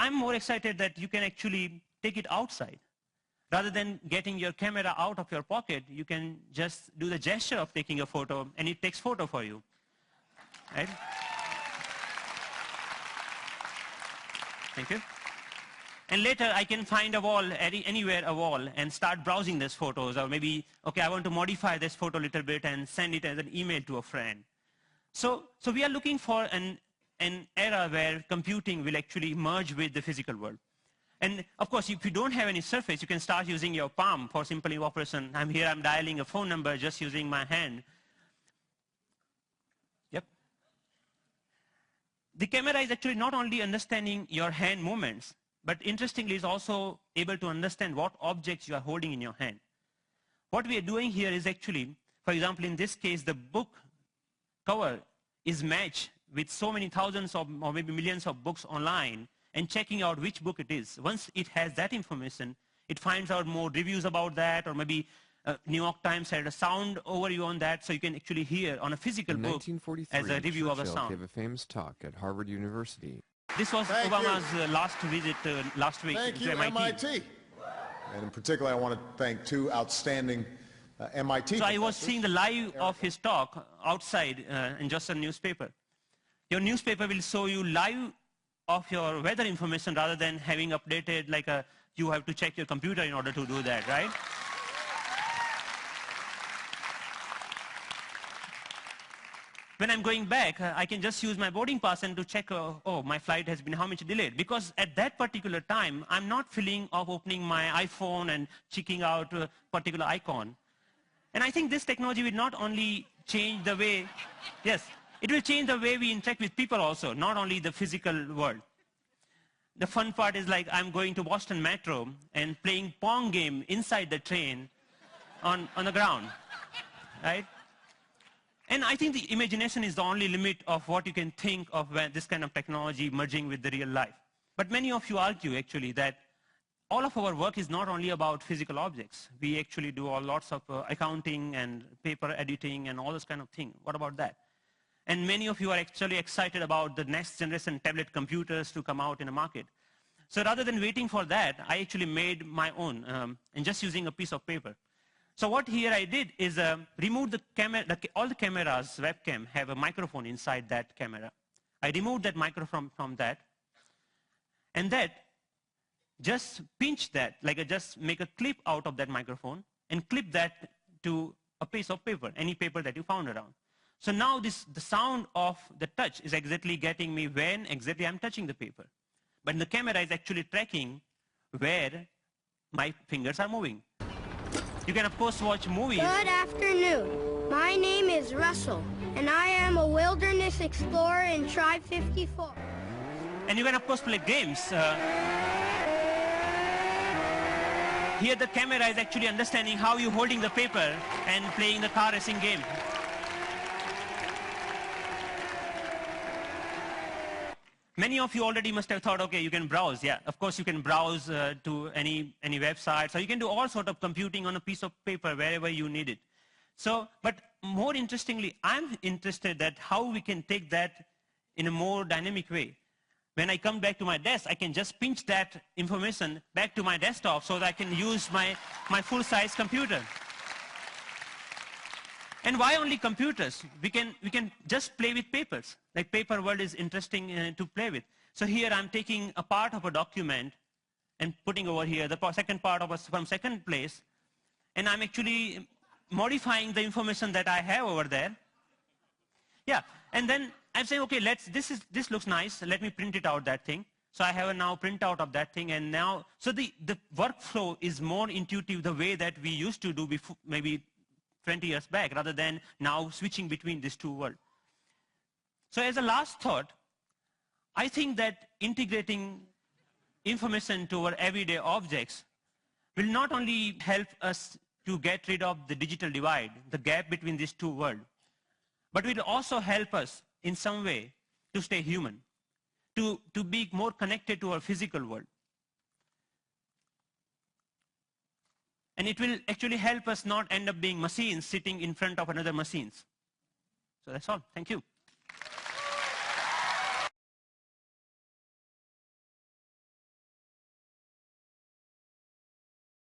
I'm more excited that you can actually take it outside. Rather than getting your camera out of your pocket, you can just do the gesture of taking a photo, and it takes photo for you. Right? Thank you. And later, I can find a wall, anywhere a wall, and start browsing these photos. Or maybe, okay, I want to modify this photo a little bit and send it as an email to a friend. So we are looking for an era where computing will actually merge with the physical world. And of course, if you don't have any surface, you can start using your palm for simple operation. I'm here, I'm dialing a phone number just using my hand. Yep. The camera is actually not only understanding your hand movements, but interestingly is also able to understand what objects you are holding in your hand. What we are doing here is actually, for example, in this case, the book cover is matched with so many thousands of, or maybe millions of books online, and checking out which book it is. Once it has that information, it finds out more reviews about that, or maybe New York Times had a sound overview on that, so you can actually hear on a physical book as a review of a sound. Gave a famous talk at Harvard University. This was Obama's last visit last week to MIT. And in particular, I want to thank two outstanding MIT So I was seeing the live of his talk outside in just a newspaper. Your newspaper will show you live of your weather information rather than having updated like you have to check your computer in order to do that, right? When I'm going back, I can just use my boarding pass and to check, oh, my flight has been how much delayed. Because at that particular time, I'm not feeling of opening my iPhone and checking out a particular icon. And I think this technology will not only change the way, yes, it will change the way we interact with people also, not only the physical world. The fun part is like I'm going to Boston Metro and playing Pong game inside the train on the ground, right? And I think the imagination is the only limit of what you can think of when this kind of technology merging with the real life. But many of you argue actually that all of our work is not only about physical objects. We actually do lots of accounting and paper editing and all this kind of thing. What about that? And many of you are actually excited about the next generation tablet computers to come out in the market. So rather than waiting for that, I actually made my own and just using a piece of paper. So what here I did is remove the camera, all the cameras, webcam, have a microphone inside that camera. I removed that microphone from that, and that just pinch that, like I just make a clip out of that microphone and clip that to a piece of paper, any paper that you found around. So now the sound of the touch is exactly getting me when exactly I'm touching the paper. But the camera is actually tracking where my fingers are moving. You can, of course, watch movies. Good afternoon. My name is Russell, and I am a wilderness explorer in Tribe 54. And you can, of course, play games. Here the camera is actually understanding how you're holding the paper and playing the car racing game. Many of you already must have thought, okay, you can browse. Yeah, of course you can browse to any website. So you can do all sort of computing on a piece of paper wherever you need it. So, but more interestingly, I'm interested that how we can take that in a more dynamic way. When I come back to my desk, I can just pinch that information back to my desktop so that I can use my full-size computer. And why only computers? We can just play with papers. Like paper world is interesting to play with. So here I'm taking a part of a document and putting over here the second part of from second place, and I'm actually modifying the information that I have over there. Yeah, and then I'm saying, okay, this looks nice. Let me print it out, that thing. So I have a now printout of that thing, and now, so the workflow is more intuitive the way that we used to do before, maybe 20 years back, rather than now switching between these two worlds. So as a last thought, I think that integrating information to our everyday objects will not only help us to get rid of the digital divide, the gap between these two worlds, but will also help us in some way to stay human, to be more connected to our physical world. And it will actually help us not end up being machines sitting in front of another machines. So that's all. Thank you.